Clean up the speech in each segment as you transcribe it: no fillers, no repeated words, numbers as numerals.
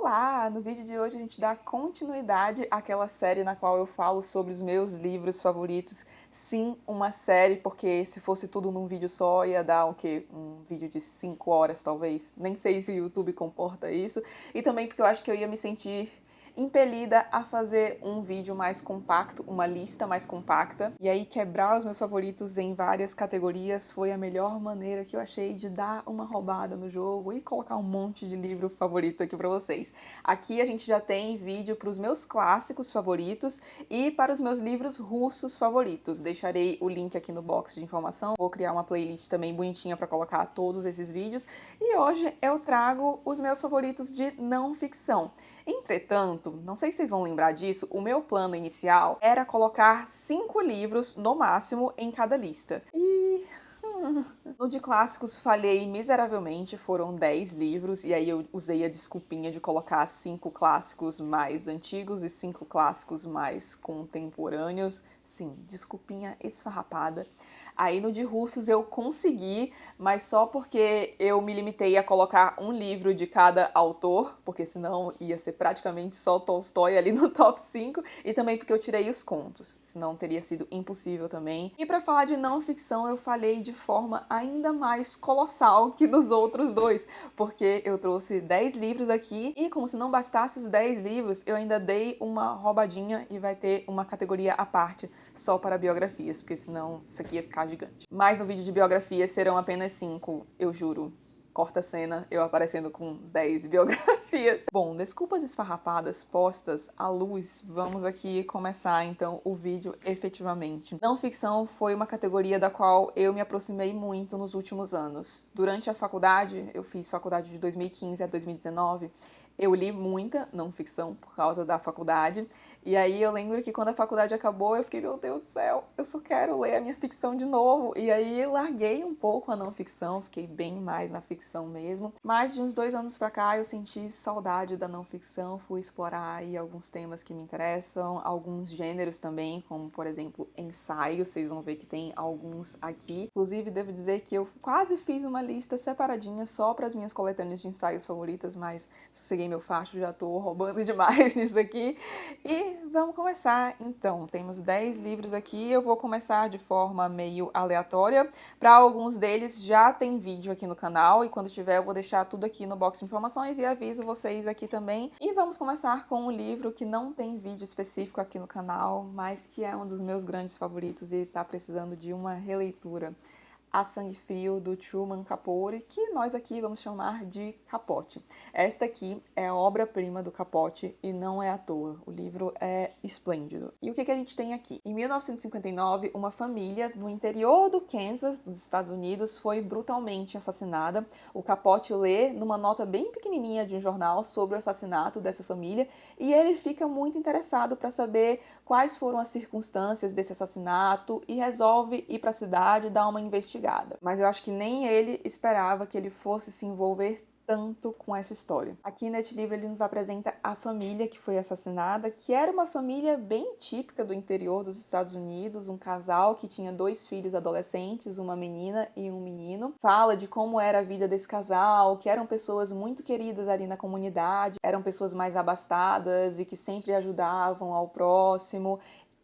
Olá! No vídeo de hoje a gente dá continuidade àquela série na qual eu falo sobre os meus livros favoritos. Sim, uma série, porque se fosse tudo num vídeo só ia dar o quê? Um vídeo de 5 horas talvez. Nem sei se o YouTube comporta isso. E também porque eu acho que eu ia me sentir impelida a fazer um vídeo mais compacto, uma lista mais compacta. E aí quebrar os meus favoritos em várias categorias foi a melhor maneira que eu achei de dar uma roubada no jogo e colocar um monte de livro favorito aqui pra vocês. Aqui a gente já tem vídeo para os meus clássicos favoritos e para os meus livros russos favoritos. Deixarei o link aqui no box de informação. Vou criar uma playlist também bonitinha para colocar todos esses vídeos. E hoje eu trago os meus favoritos de não ficção. Entretanto, não sei se vocês vão lembrar disso, o meu plano inicial era colocar 5 livros, no máximo, em cada lista. No de clássicos falhei miseravelmente, foram 10 livros, e aí eu usei a desculpinha de colocar 5 clássicos mais antigos e 5 clássicos mais contemporâneos. Sim, desculpinha esfarrapada. Aí no de russos eu consegui, mas só porque eu me limitei a colocar um livro de cada autor, porque senão ia ser praticamente só Tolstói ali no top 5, e também porque eu tirei os contos, senão teria sido impossível também. E para falar de não ficção eu falhei de forma ainda mais colossal que dos outros dois, porque eu trouxe 10 livros aqui e como se não bastasse os 10 livros, eu ainda dei uma roubadinha e vai ter uma categoria à parte só para biografias, porque senão isso aqui ia ficar gigante. Mas no vídeo de biografias serão apenas 5, eu juro. Corta a cena, eu aparecendo com 10 biografias. Bom, desculpas esfarrapadas postas à luz, vamos aqui começar então o vídeo efetivamente. Não ficção foi uma categoria da qual eu me aproximei muito nos últimos anos. Durante a faculdade, eu fiz faculdade de 2015 a 2019, eu li muita não ficção por causa da faculdade, e aí eu lembro que quando a faculdade acabou eu fiquei, meu Deus do céu, eu só quero ler a minha ficção de novo. E aí eu larguei um pouco a não ficção, fiquei bem mais na ficção mesmo. Mas de uns 2 anos pra cá eu senti saudade da não ficção, fui explorar aí alguns temas que me interessam, alguns gêneros também, como por exemplo ensaios, vocês vão ver que tem alguns aqui. Inclusive devo dizer que eu quase fiz uma lista separadinha só para as minhas coletâneas de ensaios favoritas, mas sosseguei meu facho, já tô roubando demais nisso aqui. E vamos começar. Então, temos 10 livros aqui, eu vou começar de forma meio aleatória. Para alguns deles já tem vídeo aqui no canal e quando tiver eu vou deixar tudo aqui no box de informações e aviso vocês aqui também. E vamos começar com um livro que não tem vídeo específico aqui no canal, mas que é um dos meus grandes favoritos e tá precisando de uma releitura. A Sangue Frio, do Truman Capote, que nós aqui vamos chamar de Capote. Esta aqui é a obra-prima do Capote e não é à toa. O livro é esplêndido. E o que a gente tem aqui? Em 1959, uma família no interior do Kansas, dos Estados Unidos, foi brutalmente assassinada. O Capote lê numa nota bem pequenininha de um jornal sobre o assassinato dessa família e ele fica muito interessado para saber quais foram as circunstâncias desse assassinato e resolve ir para a cidade e dar uma investigada. Mas eu acho que nem ele esperava que ele fosse se envolver tanto com essa história. Aqui neste livro ele nos apresenta a família que foi assassinada, que era uma família bem típica do interior dos Estados Unidos, um casal que tinha 2 filhos adolescentes, uma menina e um menino. Fala de como era a vida desse casal, que eram pessoas muito queridas ali na comunidade, eram pessoas mais abastadas e que sempre ajudavam ao próximo.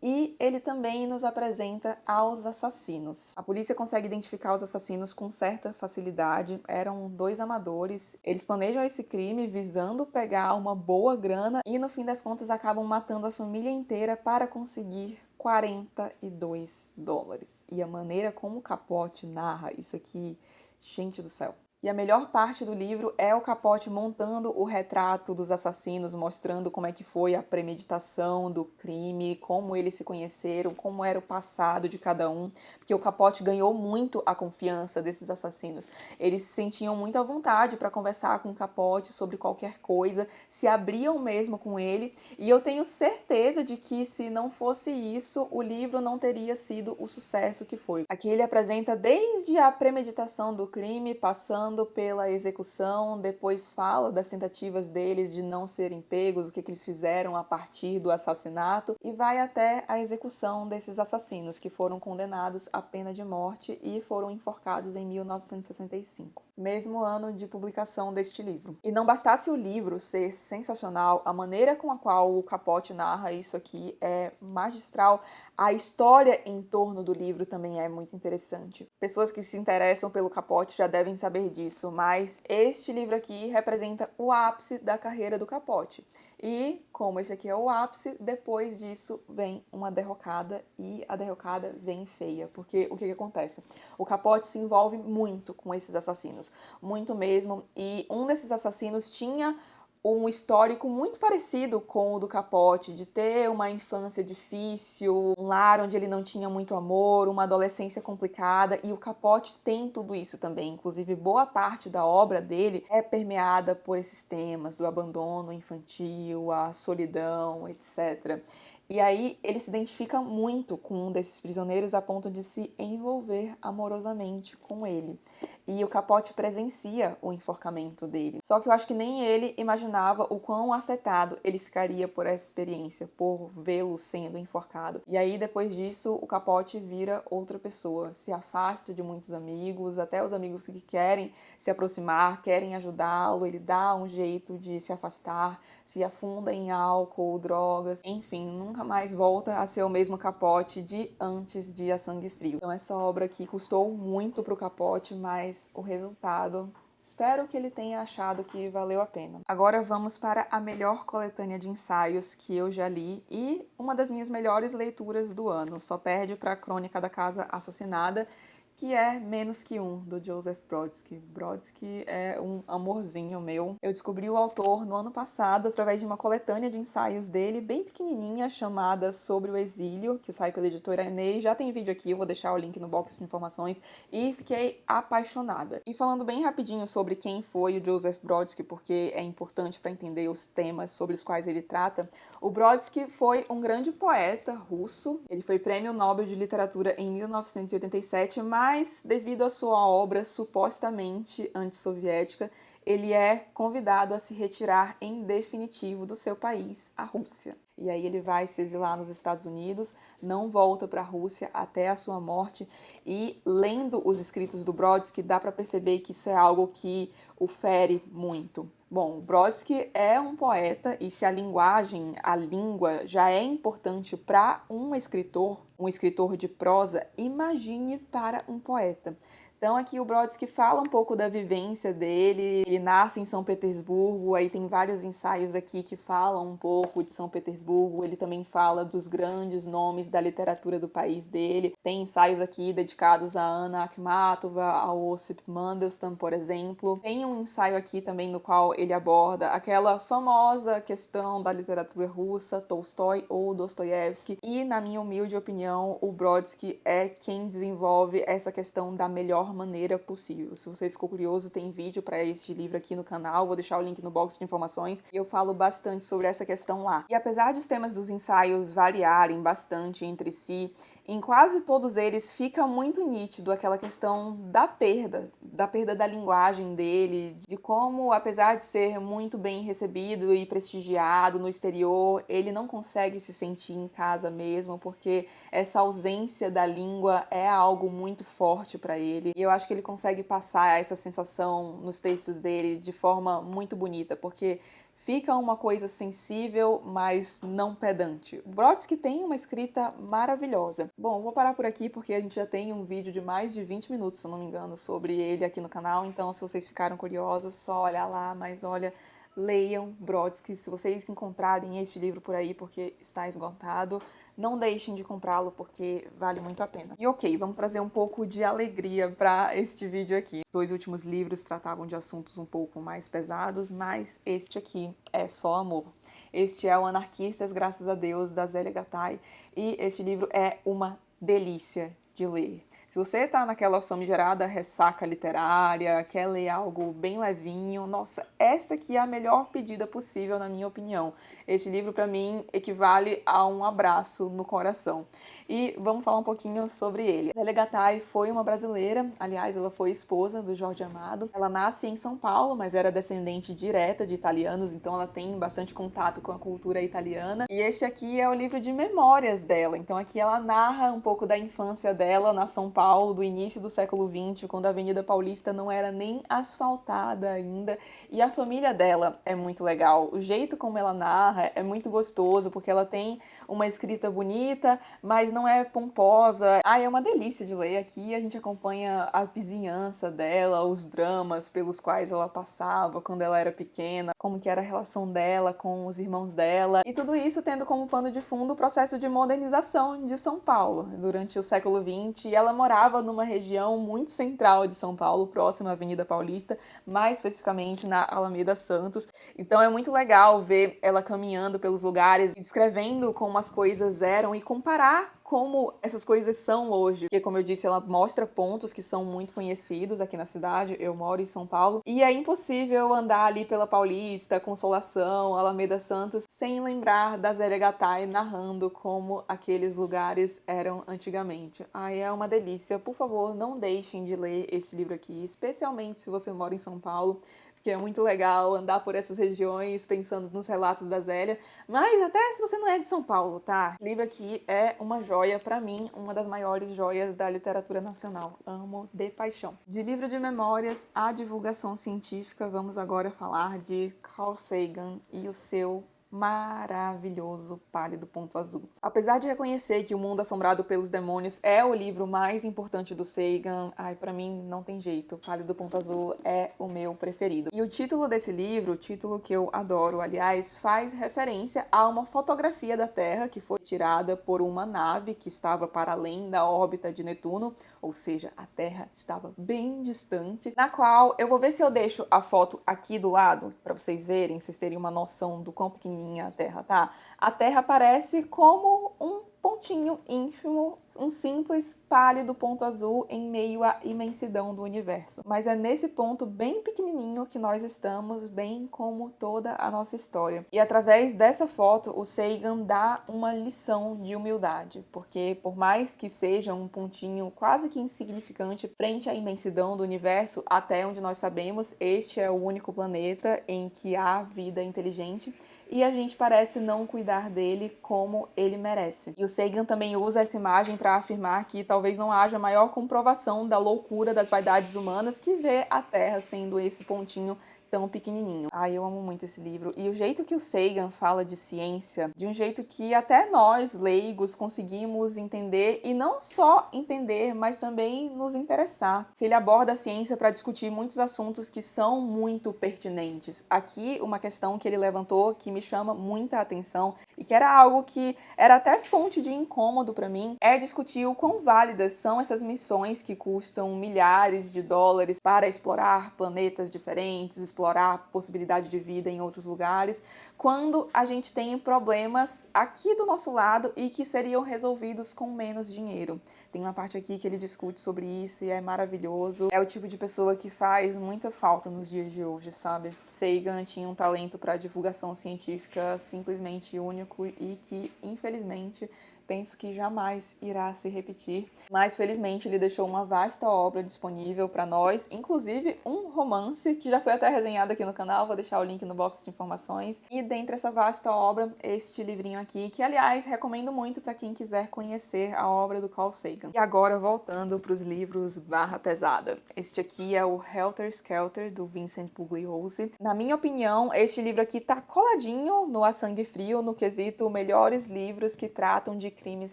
E ele também nos apresenta aos assassinos. A polícia consegue identificar os assassinos com certa facilidade. Eram 2 amadores. Eles planejam esse crime visando pegar uma boa grana e no fim das contas acabam matando a família inteira para conseguir $42. E a maneira como o Capote narra isso aqui, gente do céu. E a melhor parte do livro é o Capote montando o retrato dos assassinos, mostrando como é que foi a premeditação do crime, como eles se conheceram, como era o passado de cada um, porque o Capote ganhou muito a confiança desses assassinos. Eles se sentiam muito à vontade para conversar com o Capote sobre qualquer coisa, se abriam mesmo com ele, e eu tenho certeza de que se não fosse isso, o livro não teria sido o sucesso que foi. Aqui ele apresenta desde a premeditação do crime, passando passando pela execução, depois fala das tentativas deles de não serem pegos, o que eles fizeram a partir do assassinato, e vai até a execução desses assassinos, que foram condenados à pena de morte e foram enforcados em 1965, mesmo ano de publicação deste livro. E não bastasse o livro ser sensacional, a maneira com a qual o Capote narra isso aqui é magistral. A história em torno do livro também é muito interessante. Pessoas que se interessam pelo Capote já devem saber disso, mas este livro aqui representa o ápice da carreira do Capote. E, como esse aqui é o ápice, depois disso vem uma derrocada, e a derrocada vem feia, porque o que acontece? O Capote se envolve muito com esses assassinos, muito mesmo, e um desses assassinos tinha um histórico muito parecido com o do Capote, de ter uma infância difícil, um lar onde ele não tinha muito amor, uma adolescência complicada, e o Capote tem tudo isso também. Inclusive, boa parte da obra dele é permeada por esses temas do abandono infantil, a solidão, etc. E aí ele se identifica muito com um desses prisioneiros a ponto de se envolver amorosamente com ele. E o Capote presencia o enforcamento dele. Só que eu acho que nem ele imaginava o quão afetado ele ficaria por essa experiência, por vê-lo sendo enforcado. E aí, depois disso, o Capote vira outra pessoa, se afasta de muitos amigos, até os amigos que querem se aproximar, querem ajudá-lo, ele dá um jeito de se afastar, se afunda em álcool, drogas, enfim, nunca mais volta a ser o mesmo Capote de antes de A Sangue Frio. Então essa obra aqui custou muito pro Capote, mas o resultado, espero que ele tenha achado que valeu a pena. Agora vamos para a melhor coletânea de ensaios que eu já li e uma das minhas melhores leituras do ano. Só perde para a Crônica da Casa Assassinada, que é Menos que Um, do Joseph Brodsky. Brodsky é um amorzinho meu. Eu descobri o autor no ano passado através de uma coletânea de ensaios dele, bem pequenininha, chamada Sobre o Exílio, que sai pela editora Enei. Já tem vídeo aqui, eu vou deixar o link no box de informações. E fiquei apaixonada. E falando bem rapidinho sobre quem foi o Joseph Brodsky, porque é importante para entender os temas sobre os quais ele trata, o Brodsky foi um grande poeta russo. Ele foi Prêmio Nobel de Literatura em 1987, mas devido à sua obra supostamente antissoviética, ele é convidado a se retirar em definitivo do seu país, a Rússia. E aí ele vai se exilar nos Estados Unidos, não volta para a Rússia até a sua morte. E lendo os escritos do Brodsky, dá para perceber que isso é algo que o fere muito. Bom, Brodsky é um poeta, e se a linguagem, a língua, já é importante para um escritor de prosa, imagine para um poeta. Então aqui o Brodsky fala um pouco da vivência dele, ele nasce em São Petersburgo, aí tem vários ensaios aqui que falam um pouco de São Petersburgo, ele também fala dos grandes nomes da literatura do país dele, tem ensaios aqui dedicados a Anna Akhmatova, a Osip Mandelstam, por exemplo. Tem um ensaio aqui também no qual ele aborda aquela famosa questão da literatura russa, Tolstói ou Dostoiévski, e na minha humilde opinião, o Brodsky é quem desenvolve essa questão da melhor maneira possível. Se você ficou curioso, tem vídeo para este livro aqui no canal, vou deixar o link no box de informações, e eu falo bastante sobre essa questão lá. E apesar de os temas dos ensaios variarem bastante entre si, em quase todos eles fica muito nítido aquela questão da perda da linguagem dele, de como, apesar de ser muito bem recebido e prestigiado no exterior, ele não consegue se sentir em casa mesmo, porque essa ausência da língua é algo muito forte para ele. E eu acho que ele consegue passar essa sensação nos textos dele de forma muito bonita, porque fica uma coisa sensível, mas não pedante. O Brodsky tem uma escrita maravilhosa. Bom, vou parar por aqui porque a gente já tem um vídeo de mais de 20 minutos, se eu não me engano, sobre ele aqui no canal. Então, se vocês ficaram curiosos, só olhar lá. Mas olha, leiam Brodsky. Se vocês encontrarem este livro por aí porque está esgotado, não deixem de comprá-lo porque vale muito a pena. E ok, vamos trazer um pouco de alegria para este vídeo aqui. Os dois últimos livros tratavam de assuntos um pouco mais pesados, mas este aqui é só amor. Este é o Anarquistas, Graças a Deus, da Zélia Gattai, e este livro é uma delícia de ler. Se você tá naquela famigerada ressaca literária, quer ler algo bem levinho, nossa, essa aqui é a melhor pedida possível, na minha opinião. Este livro, para mim, equivale a um abraço no coração. e vamos falar um pouquinho sobre ele. Zélia Gattai foi uma brasileira, aliás, ela foi esposa do Jorge Amado. Ela nasce em São Paulo, mas era descendente direta de italianos, então ela tem bastante contato com a cultura italiana. E este aqui é o livro de memórias dela, então aqui ela narra um pouco da infância dela na São Paulo, do início do século XX, quando a Avenida Paulista não era nem asfaltada ainda, e a família dela é muito legal. O jeito como ela narra é muito gostoso, porque ela tem uma escrita bonita, mas não é pomposa. É uma delícia de ler. Aqui a gente acompanha a vizinhança dela, os dramas pelos quais ela passava quando ela era pequena, como que era a relação dela com os irmãos dela, e tudo isso tendo como pano de fundo o processo de modernização de São Paulo durante o século XX. E ela morava numa região muito central de São Paulo, próxima à Avenida Paulista, mais especificamente na Alameda Santos. Então é muito legal ver ela caminhando pelos lugares, escrevendo como as coisas eram e comparar como essas coisas são hoje. Porque, como eu disse, ela mostra pontos que são muito conhecidos aqui na cidade. Eu moro em São Paulo e é impossível andar ali pela Paulista, Consolação, Alameda Santos, sem lembrar da Zélia Gattai narrando como aqueles lugares eram antigamente. É uma delícia. Por favor, não deixem de ler este livro aqui, especialmente se você mora em São Paulo, que é muito legal andar por essas regiões pensando nos relatos da Zélia, mas até se você não é de São Paulo, tá? Esse livro aqui é uma joia, pra mim, uma das maiores joias da literatura nacional. Amo de paixão. De livro de memórias à divulgação científica, vamos agora falar de Carl Sagan e o seu maravilhoso Pálido Ponto Azul. Apesar de reconhecer que O Mundo Assombrado pelos Demônios é o livro mais importante do Sagan, pra mim não tem jeito. Pálido Ponto Azul é o meu preferido. E o título desse livro, o título que eu adoro, aliás, faz referência a uma fotografia da Terra que foi tirada por uma nave que estava para além da órbita de Netuno, ou seja, a Terra estava bem distante, na qual eu vou ver se eu deixo a foto aqui do lado, para vocês verem, vocês terem uma noção do quão pequenininha a Terra tá. A Terra parece como um pontinho ínfimo, um simples pálido ponto azul em meio à imensidão do universo. Mas é nesse ponto bem pequenininho que nós estamos, bem como toda a nossa história. E através dessa foto, o Sagan dá uma lição de humildade, porque por mais que seja um pontinho quase que insignificante frente à imensidão do universo, até onde nós sabemos, este é o único planeta em que há vida inteligente, e a gente parece não cuidar dele como ele merece. E o Sagan também usa essa imagem para afirmar que talvez não haja maior comprovação da loucura das vaidades humanas que vê a Terra sendo esse pontinho tão pequenininho. Eu amo muito esse livro. E o jeito que o Sagan fala de ciência, de um jeito que até nós, leigos, conseguimos entender, e não só entender, mas também nos interessar. Porque ele aborda a ciência para discutir muitos assuntos que são muito pertinentes. Aqui, uma questão que ele levantou que me chama muita atenção e que era algo que era até fonte de incômodo para mim, é discutir o quão válidas são essas missões que custam milhares de dólares para explorar planetas diferentes, explorar a possibilidade de vida em outros lugares, quando a gente tem problemas aqui do nosso lado e que seriam resolvidos com menos dinheiro. Tem uma parte aqui que ele discute sobre isso e é maravilhoso. É o tipo de pessoa que faz muita falta nos dias de hoje, sabe? Sagan tinha um talento para divulgação científica simplesmente único e que, infelizmente, penso que jamais irá se repetir, mas felizmente ele deixou uma vasta obra disponível para nós, inclusive um romance que já foi até resenhado aqui no canal, vou deixar o link no box de informações. E dentre essa vasta obra, este livrinho aqui, que aliás recomendo muito para quem quiser conhecer a obra do Carl Sagan. E agora voltando para os livros barra pesada. Este aqui é o Helter Skelter, do Vincent Bugliosi. Na minha opinião, este livro aqui tá coladinho no A Sangue Frio, no quesito melhores livros que tratam de crimes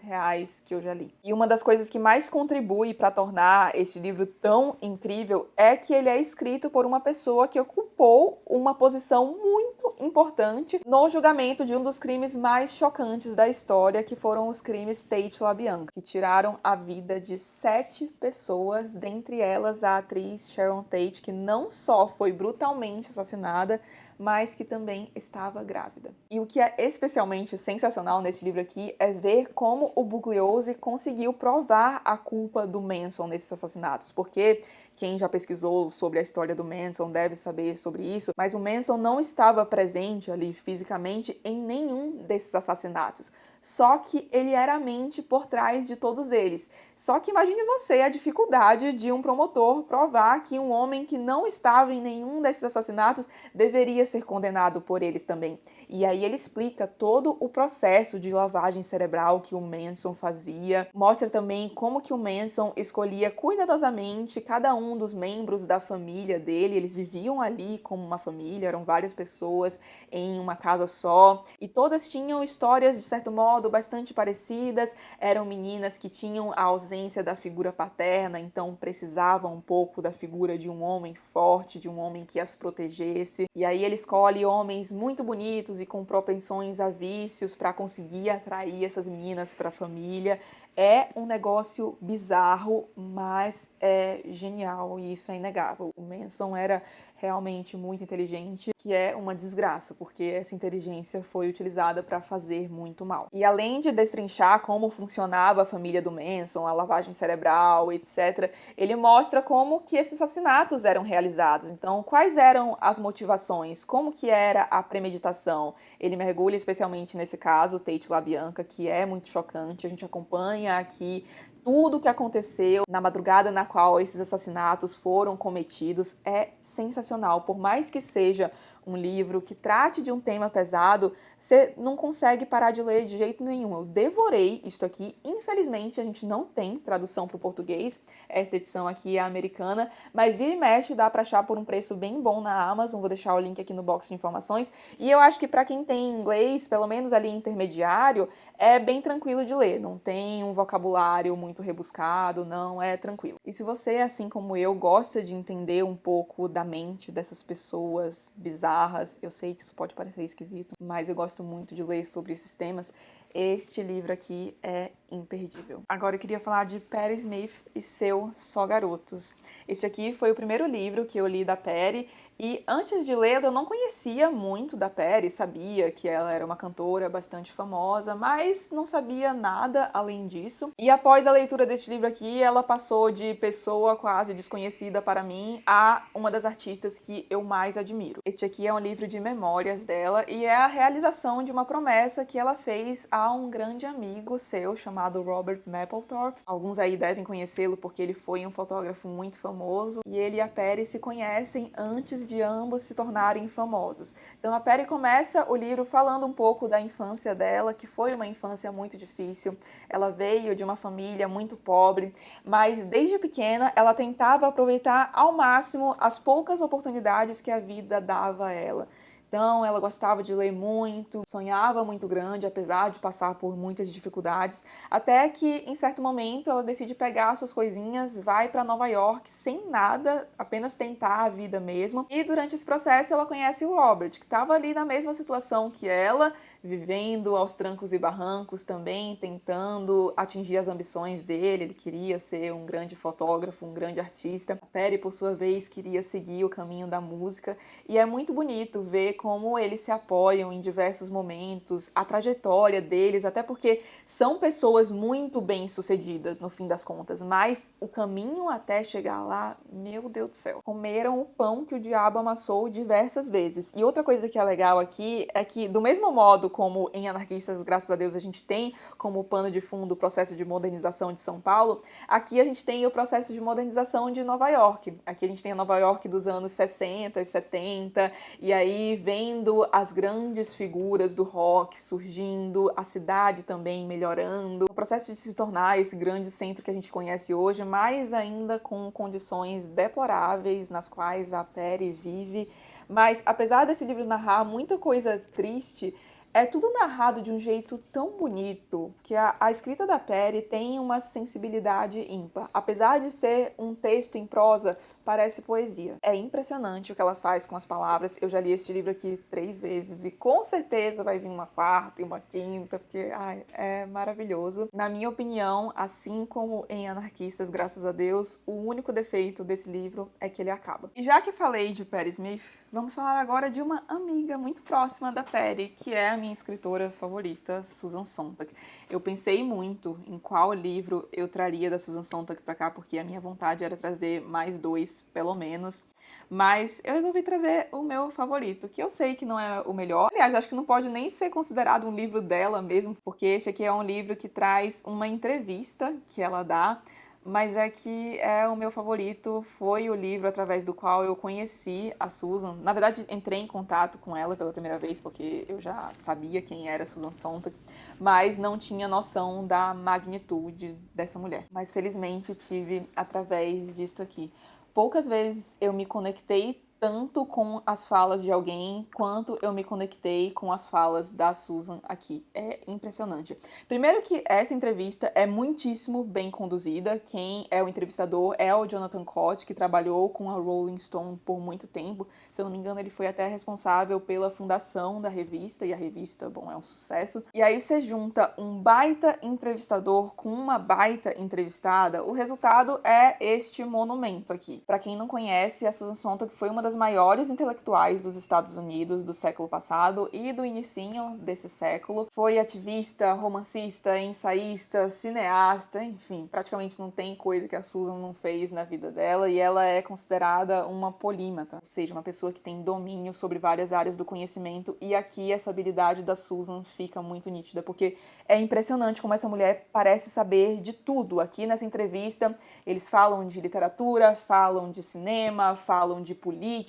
reais que eu já li. E uma das coisas que mais contribui para tornar este livro tão incrível é que ele é escrito por uma pessoa que ocupou uma posição muito importante no julgamento de um dos crimes mais chocantes da história, que foram os crimes Tate LaBianca, que tiraram a vida de 7 pessoas, dentre elas a atriz Sharon Tate, que não só foi brutalmente assassinada, mas que também estava grávida. E o que é especialmente sensacional nesse livro aqui é ver como o Bugliosi conseguiu provar a culpa do Manson nesses assassinatos, porque quem já pesquisou sobre a história do Manson deve saber sobre isso, mas o Manson não estava presente ali fisicamente em nenhum desses assassinatos. Só que ele era a mente por trás de todos eles. Só que imagine você a dificuldade de um promotor provar que um homem que não estava em nenhum desses assassinatos deveria ser condenado por eles também. E aí ele explica todo o processo de lavagem cerebral que o Manson fazia. Mostra também como que o Manson escolhia cuidadosamente cada um dos membros da família dele. Eles viviam ali como uma família, eram várias pessoas em uma casa só. E todas tinham histórias, de certo modo, bastante parecidas. Eram meninas que tinham a ausência da figura paterna, então precisavam um pouco da figura de um homem forte, de um homem que as protegesse. E aí ele escolhe homens muito bonitos e com propensões a vícios para conseguir atrair essas meninas para a família. É um negócio bizarro, mas é genial e isso é inegável. O Manson era realmente muito inteligente, que é uma desgraça, porque essa inteligência foi utilizada para fazer muito mal. E além de destrinchar como funcionava a família do Manson, a lavagem cerebral, etc., ele mostra como que esses assassinatos eram realizados. Então, quais eram as motivações? Como que era a premeditação? Ele mergulha especialmente nesse caso, Tate LaBianca, que é muito chocante. A gente acompanha aqui tudo o que aconteceu na madrugada na qual esses assassinatos foram cometidos. É sensacional. Por mais que seja um livro que trate de um tema pesado, você não consegue parar de ler de jeito nenhum. Eu devorei isto aqui. Infelizmente, a gente não tem tradução para o português. Esta edição aqui é americana, mas vira e mexe dá para achar por um preço bem bom na Amazon. Vou deixar o link aqui no box de informações. E eu acho que para quem tem inglês, pelo menos ali intermediário, é bem tranquilo de ler. Não tem um vocabulário muito rebuscado, não, é tranquilo. E se você, assim como eu, gosta de entender um pouco da mente dessas pessoas bizarras, eu sei que isso pode parecer esquisito, mas eu gosto muito de ler sobre esses temas, este livro aqui é imperdível. Agora eu queria falar de Patti Smith e seu Só Garotos. Este aqui foi o primeiro livro que eu li da Patti, e antes de ler eu não conhecia muito da Patti, sabia que ela era uma cantora bastante famosa, mas não sabia nada além disso. E após a leitura deste livro aqui, ela passou de pessoa quase desconhecida para mim a uma das artistas que eu mais admiro. Este aqui é um livro de memórias dela e é a realização de uma promessa que ela fez a um grande amigo seu chamado Robert Mapplethorpe. Alguns aí devem conhecê-lo porque ele foi um fotógrafo muito famoso e ele e a Patti se conhecem antes de ambos se tornarem famosos. Então a Patti começa o livro falando um pouco da infância dela, que foi uma infância muito difícil. Ela veio de uma família muito pobre, mas desde pequena ela tentava aproveitar ao máximo as poucas oportunidades que a vida dava a ela. Então, ela gostava de ler muito, sonhava muito grande, apesar de passar por muitas dificuldades, até que, em certo momento, ela decide pegar suas coisinhas, vai para Nova York sem nada, apenas tentar a vida mesmo. E durante esse processo, ela conhece o Robert, que estava ali na mesma situação que ela, vivendo aos trancos e barrancos também, tentando atingir as ambições dele. Ele queria ser um grande fotógrafo, um grande artista. A Patti, por sua vez, queria seguir o caminho da música. E é muito bonito ver como eles se apoiam em diversos momentos, a trajetória deles, até porque são pessoas muito bem-sucedidas, no fim das contas, mas o caminho até chegar lá, meu Deus do céu, comeram o pão que o diabo amassou diversas vezes. E outra coisa que é legal aqui é que, do mesmo modo como em Anarquistas, graças a Deus, a gente tem como pano de fundo o processo de modernização de São Paulo, aqui a gente tem o processo de modernização de Nova York. Aqui a gente tem a Nova York dos anos 60 e 70, e aí vendo as grandes figuras do rock surgindo, a cidade também melhorando, o processo de se tornar esse grande centro que a gente conhece hoje, mais ainda com condições deploráveis nas quais a Patti vive. Mas apesar desse livro narrar muita coisa triste, é tudo narrado de um jeito tão bonito que a escrita da Patti tem uma sensibilidade ímpar. Apesar de ser um texto em prosa parece poesia. É impressionante o que ela faz com as palavras. Eu já li este livro aqui 3 vezes e com certeza vai vir uma quarta e uma quinta, porque é maravilhoso. Na minha opinião, assim como em Anarquistas, graças a Deus, o único defeito desse livro é que ele acaba. E já que falei de Patti Smith, vamos falar agora de uma amiga muito próxima da Patti, que é a minha escritora favorita, Susan Sontag. Eu pensei muito em qual livro eu traria da Susan Sontag pra cá, porque a minha vontade era trazer mais 2, pelo menos. Mas eu resolvi trazer o meu favorito, que eu sei que não é o melhor. Aliás, acho que não pode nem ser considerado um livro dela mesmo, porque este aqui é um livro que traz uma entrevista que ela dá, mas é que é o meu favorito, foi o livro através do qual eu conheci a Susan. Na verdade, entrei em contato com ela pela primeira vez, porque eu já sabia quem era Susan Sontag, mas não tinha noção da magnitude dessa mulher. Mas felizmente tive através disso aqui. Poucas vezes eu me conectei tanto com as falas de alguém quanto eu me conectei com as falas da Susan aqui. É impressionante. Primeiro que essa entrevista é muitíssimo bem conduzida. Quem é o entrevistador é o Jonathan Cott, que trabalhou com a Rolling Stone por muito tempo. Se eu não me engano, ele foi até responsável pela fundação da revista, e a revista, bom, é um sucesso. E aí você junta um baita entrevistador com uma baita entrevistada, o resultado é este monumento aqui. Para quem não conhece, a Susan Sontag foi uma das maiores intelectuais dos Estados Unidos do século passado e do inicinho desse século. Foi ativista, romancista, ensaísta, cineasta, enfim, praticamente não tem coisa que a Susan não fez na vida dela, e ela é considerada uma polímata, ou seja, uma pessoa que tem domínio sobre várias áreas do conhecimento, e aqui essa habilidade da Susan fica muito nítida, porque é impressionante como essa mulher parece saber de tudo. Aqui nessa entrevista, eles falam de literatura, falam de cinema, falam de política,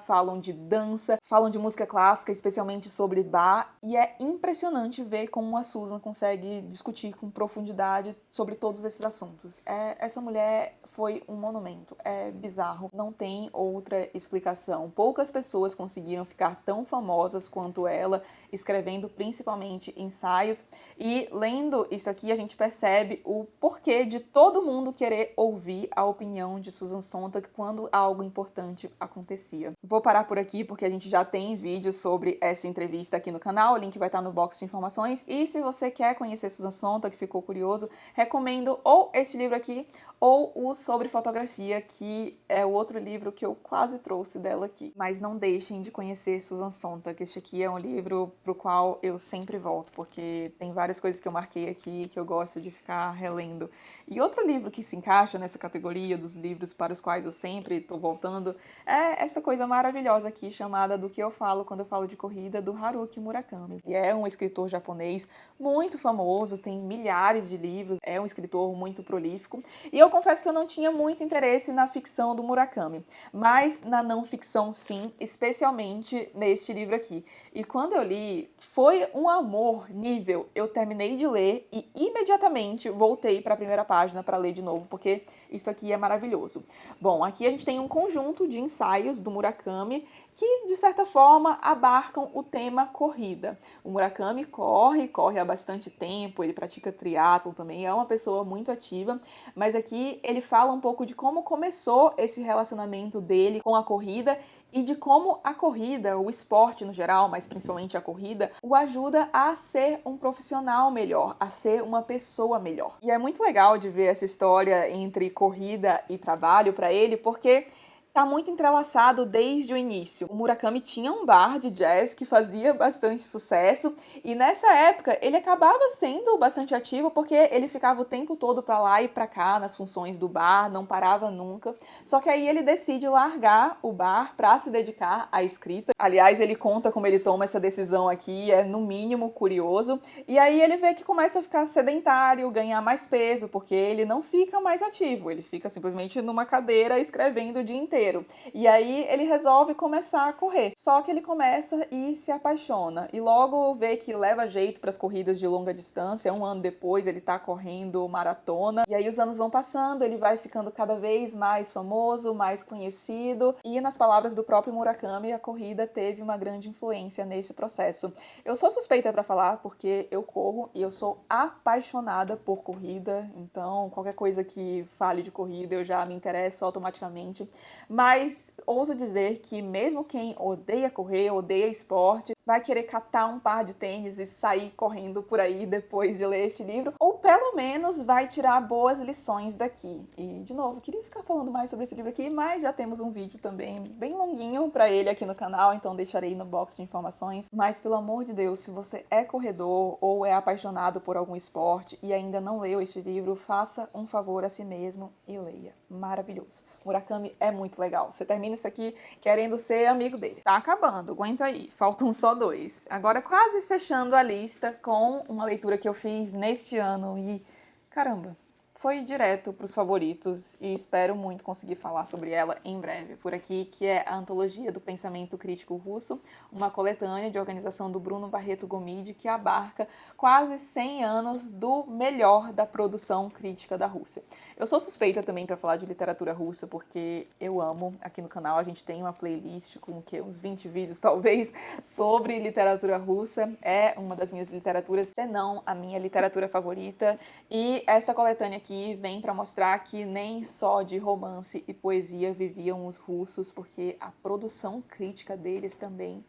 falam de dança, falam de música clássica, especialmente sobre Bach, e é impressionante ver como a Susan consegue discutir com profundidade sobre todos esses assuntos. Essa mulher foi um monumento, é bizarro, não tem outra explicação. Poucas pessoas conseguiram ficar tão famosas quanto ela, escrevendo principalmente ensaios, e lendo isso aqui a gente percebe o porquê de todo mundo querer ouvir a opinião de Susan Sontag quando algo importante acontecia. Vou parar por aqui porque a gente já tem vídeo sobre essa entrevista aqui no canal, o link vai estar no box de informações, e se você quer conhecer Susan Sontag, ficou curioso, recomendo ou este livro aqui ou o Sobre Fotografia, que é o outro livro que eu quase trouxe dela aqui. Mas não deixem de conhecer Susan Sontag, este aqui é um livro pro qual eu sempre volto, porque tem várias coisas que eu marquei aqui que eu gosto de ficar relendo. E outro livro que se encaixa nessa categoria dos livros para os quais eu sempre estou voltando é esta coisa maravilhosa aqui chamada Do Que Eu Falo Quando Eu Falo de Corrida, do Haruki Murakami. E é um escritor japonês muito famoso, tem milhares de livros, é um escritor muito prolífico. E eu confesso que eu não tinha muito interesse na ficção do Murakami, mas na não ficção sim, especialmente neste livro aqui. E quando eu li, foi um amor nível. Eu terminei de ler e imediatamente voltei para a primeira página para ler de novo, porque isso aqui é maravilhoso. Bom, aqui a gente tem um conjunto de ensaios do Murakami que, de certa forma, abarcam o tema corrida. O Murakami corre há bastante tempo, ele pratica triatlon também, é uma pessoa muito ativa, mas aqui ele fala um pouco de como começou esse relacionamento dele com a corrida e de como a corrida, o esporte no geral, mas principalmente a corrida, o ajuda a ser um profissional melhor, a ser uma pessoa melhor. E é muito legal de ver essa história entre corrida e trabalho para ele, porque tá muito entrelaçado desde o início. O Murakami tinha um bar de jazz que fazia bastante sucesso e nessa época ele acabava sendo bastante ativo porque ele ficava o tempo todo pra lá e pra cá nas funções do bar, não parava nunca. Só que aí ele decide largar o bar pra se dedicar à escrita. Aliás, ele conta como ele toma essa decisão aqui, é no mínimo curioso. E aí ele vê que começa a ficar sedentário, ganhar mais peso, porque ele não fica mais ativo, ele fica simplesmente numa cadeira escrevendo o dia inteiro. correram. E aí ele resolve começar a correr. Só que ele começa e se apaixona. E logo vê que leva jeito para as corridas de longa distância. Um ano depois ele tá correndo maratona. E aí os anos vão passando, ele vai ficando cada vez mais famoso, mais conhecido. E nas palavras do próprio Murakami, a corrida teve uma grande influência nesse processo. Eu sou suspeita para falar porque eu corro e eu sou apaixonada por corrida. Então, qualquer coisa que fale de corrida eu já me interesso automaticamente. Mas ouso dizer que mesmo quem odeia correr, odeia esporte, vai querer catar um par de tênis e sair correndo por aí depois de ler este livro, ou pelo menos vai tirar boas lições daqui. E, de novo, queria ficar falando mais sobre esse livro aqui, mas já temos um vídeo também bem longuinho para ele aqui no canal, então deixarei no box de informações. Mas, pelo amor de Deus, se você é corredor ou é apaixonado por algum esporte e ainda não leu este livro, faça um favor a si mesmo e leia. Maravilhoso. Murakami é muito legal. Você termina isso aqui querendo ser amigo dele. Tá acabando, aguenta aí. Faltam só 2. Agora quase fechando a lista com uma leitura que eu fiz neste ano e, caramba, foi direto para os favoritos e espero muito conseguir falar sobre ela em breve por aqui, que é a Antologia do Pensamento Crítico Russo, uma coletânea de organização do Bruno Barreto Gomide que abarca quase 100 anos do melhor da produção crítica da Rússia. Eu sou suspeita também para falar de literatura russa porque eu amo. Aqui no canal a gente tem uma playlist com uns 20 vídeos talvez sobre literatura russa. É uma das minhas literaturas, se não a minha literatura favorita. E essa coletânea aqui vem para mostrar que nem só de romance e poesia viviam os russos, porque a produção crítica deles também.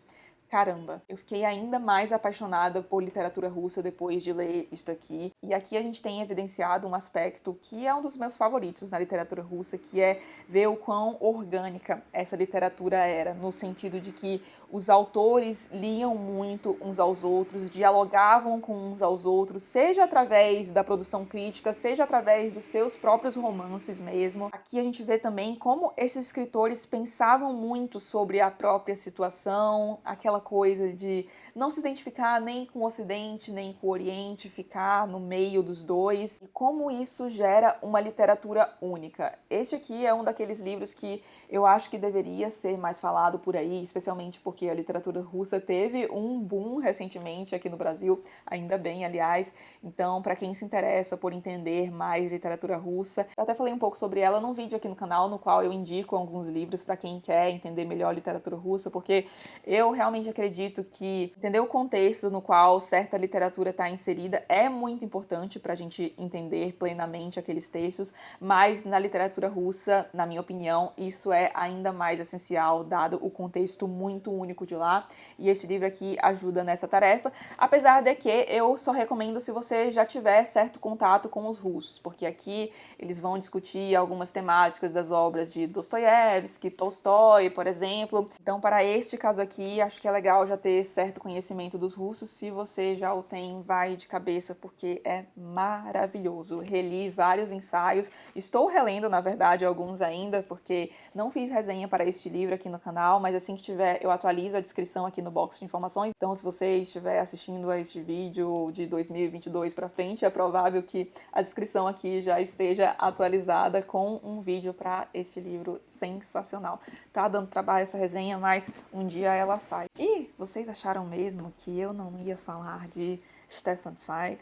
Caramba, eu fiquei ainda mais apaixonada por literatura russa depois de ler isto aqui. E aqui a gente tem evidenciado um aspecto que é um dos meus favoritos na literatura russa, que é ver o quão orgânica essa literatura era, no sentido de que os autores liam muito uns aos outros, dialogavam com uns aos outros, seja através da produção crítica, seja através dos seus próprios romances mesmo. Aqui a gente vê também como esses escritores pensavam muito sobre a própria situação, aquela coisa de não se identificar nem com o Ocidente, nem com o Oriente, ficar no meio dos dois, e como isso gera uma literatura única. Este aqui é um daqueles livros que eu acho que deveria ser mais falado por aí, especialmente porque a literatura russa teve um boom recentemente aqui no Brasil, ainda bem, aliás. Então, para quem se interessa por entender mais literatura russa, eu até falei um pouco sobre ela num vídeo aqui no canal, no qual eu indico alguns livros para quem quer entender melhor literatura russa, porque eu realmente acredito que entender o contexto no qual certa literatura está inserida é muito importante para a gente entender plenamente aqueles textos, mas na literatura russa, na minha opinião, isso é ainda mais essencial, dado o contexto muito único de lá, e este livro aqui ajuda nessa tarefa, apesar de que eu só recomendo se você já tiver certo contato com os russos, porque aqui eles vão discutir algumas temáticas das obras de Dostoiévski, Tolstói, por exemplo. Então, para este caso aqui, acho que é legal já ter certo conhecimento dos russos. Se você já o tem, vai de cabeça, porque é maravilhoso. Reli vários ensaios, estou relendo, na verdade, alguns ainda, porque não fiz resenha para este livro aqui no canal, mas assim que tiver, eu atualizo a descrição aqui no box de informações. Então, se você estiver assistindo a este vídeo de 2022 para frente, é provável que a descrição aqui já esteja atualizada com um vídeo para este livro sensacional. Tá dando trabalho essa resenha, mas um dia ela sai. E vocês acharam mesmo que eu não ia falar de Stefan Zweig?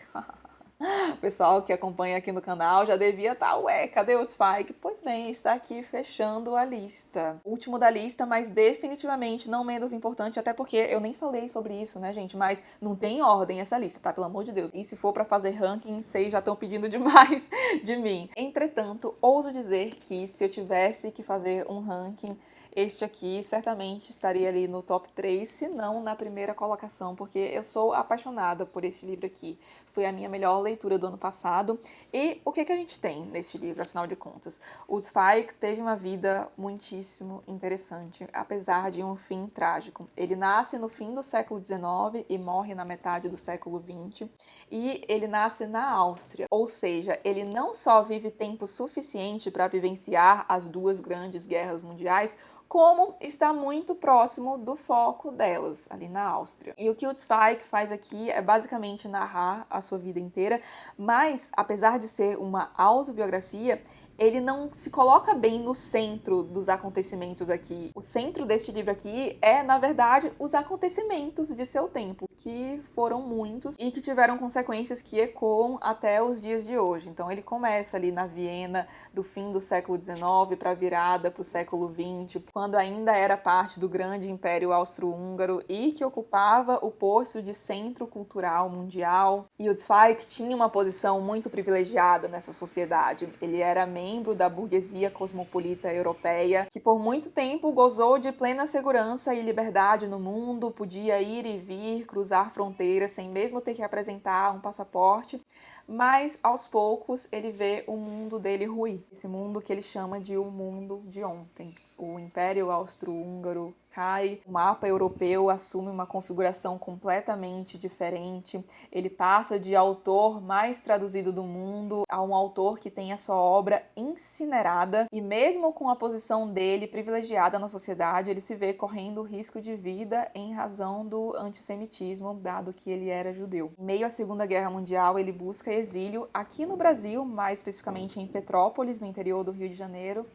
O pessoal que acompanha aqui no canal já devia estar, ué, cadê o Zweig? Pois bem, está aqui fechando a lista. Último da lista, mas definitivamente não menos importante, até porque eu nem falei sobre isso, né, gente? Mas não tem ordem essa lista, tá? Pelo amor de Deus. E se for pra fazer ranking, vocês já estão pedindo demais de mim. Entretanto, ouso dizer que se eu tivesse que fazer um ranking, este aqui certamente estaria ali no top 3, se não na primeira colocação, porque eu sou apaixonada por esse livro aqui. Foi a minha melhor leitura do ano passado. E o que a gente tem neste livro, afinal de contas? O Zweig teve uma vida muitíssimo interessante, apesar de um fim trágico. Ele nasce no fim do século XIX e morre na metade do século XX. E ele nasce na Áustria, ou seja, ele não só vive tempo suficiente para vivenciar as duas grandes guerras mundiais, como está muito próximo do foco delas, ali na Áustria. E o que o Zweig faz aqui é basicamente narrar a sua vida inteira, mas, apesar de ser uma autobiografia, ele não se coloca bem no centro dos acontecimentos aqui. O centro deste livro aqui é, na verdade, os acontecimentos de seu tempo, que foram muitos e que tiveram consequências que ecoam até os dias de hoje. Então ele começa ali na Viena do fim do século XIX para a virada para o século XX, quando ainda era parte do grande Império Austro-Húngaro e que ocupava o posto de centro cultural mundial. E o Zweig tinha uma posição muito privilegiada nessa sociedade. Ele era membro da burguesia cosmopolita europeia, que por muito tempo gozou de plena segurança e liberdade no mundo, podia ir e vir, cruzar fronteiras sem mesmo ter que apresentar um passaporte, mas aos poucos ele vê o mundo dele ruir. Esse mundo que ele chama de o mundo de ontem. O Império Austro-Húngaro cai, o mapa europeu assume uma configuração completamente diferente. Ele passa de autor mais traduzido do mundo a um autor que tem a sua obra incinerada, e mesmo com a posição dele privilegiada na sociedade, ele se vê correndo risco de vida em razão do antissemitismo, dado que ele era judeu. Em meio à Segunda Guerra Mundial, ele busca exílio aqui no Brasil, mais especificamente em Petrópolis, no interior do Rio de Janeiro,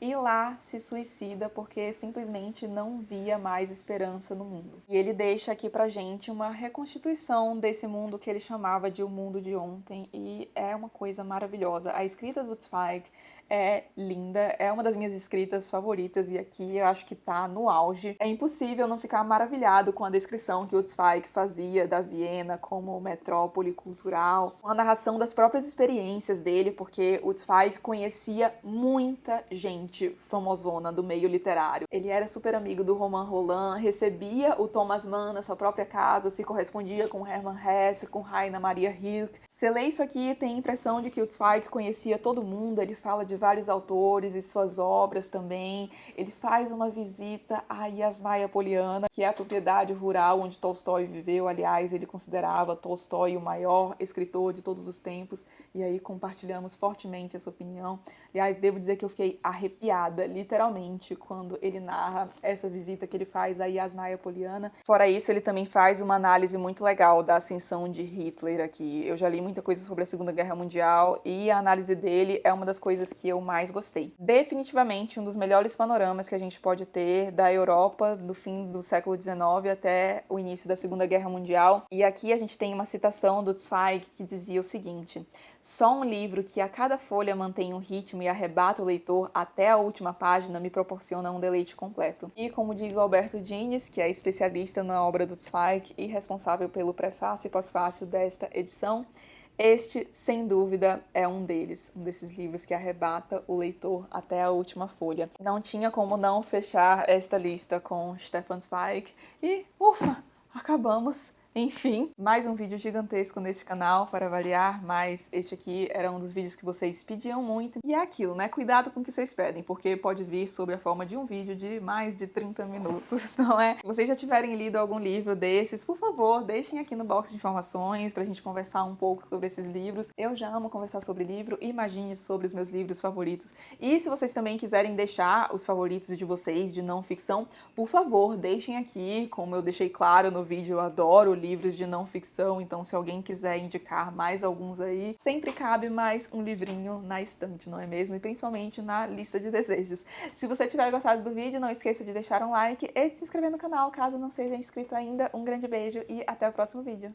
e lá se suicida porque simplesmente não via mais esperança no mundo. E ele deixa aqui pra gente uma reconstituição desse mundo que ele chamava de o mundo de ontem, e é uma coisa maravilhosa. A escrita do Zweig é linda, é uma das minhas escritas favoritas e aqui eu acho que tá no auge. É impossível não ficar maravilhado com a descrição que o Zweig fazia da Viena como metrópole cultural, com a narração das próprias experiências dele, porque o Zweig conhecia muita gente famosona do meio literário. Ele era super amigo do Romain Rolland, recebia o Thomas Mann na sua própria casa, se correspondia com Hermann Hesse, com Rainer Maria Rilke. Você lê isso aqui e tem a impressão de que o Zweig conhecia todo mundo. Ele fala de vários autores e suas obras também. Ele faz uma visita à Yasnaya Poliana, que é a propriedade rural onde Tolstói viveu. Aliás, ele considerava Tolstói o maior escritor de todos os tempos, e aí compartilhamos fortemente essa opinião. Aliás, devo dizer que eu fiquei arrepiada, literalmente, quando ele narra essa visita que ele faz à Yasnaya Poliana. Fora isso, ele também faz uma análise muito legal da ascensão de Hitler aqui. Eu já li muita coisa sobre a Segunda Guerra Mundial e a análise dele é uma das coisas que eu mais gostei. Definitivamente um dos melhores panoramas que a gente pode ter da Europa do fim do século XIX até o início da Segunda Guerra Mundial. E aqui a gente tem uma citação do Zweig que dizia o seguinte: só um livro que a cada folha mantém um ritmo e arrebata o leitor até a última página me proporciona um deleite completo. E como diz o Alberto Dines, que é especialista na obra do Zweig e responsável pelo prefácio e pós-fácio desta edição, este, sem dúvida, é um deles, um desses livros que arrebata o leitor até a última folha. Não tinha como não fechar esta lista com Stefan Zweig e, ufa, acabamos! Enfim, mais um vídeo gigantesco neste canal, para variar, mas este aqui era um dos vídeos que vocês pediam muito. E é aquilo, né? Cuidado com o que vocês pedem, porque pode vir sob a forma de um vídeo de mais de 30 minutos, não é? Se vocês já tiverem lido algum livro desses, por favor, deixem aqui no box de informações pra gente conversar um pouco sobre esses livros. Eu já amo conversar sobre livro, imagine sobre os meus livros favoritos. E se vocês também quiserem deixar os favoritos de vocês, de não ficção, por favor, deixem aqui, como eu deixei claro no vídeo, eu adoro livros de não ficção, então se alguém quiser indicar mais alguns aí, sempre cabe mais um livrinho na estante, não é mesmo? E principalmente na lista de desejos. Se você tiver gostado do vídeo, não esqueça de deixar um like e de se inscrever no canal, caso não seja inscrito ainda. Um grande beijo e até o próximo vídeo.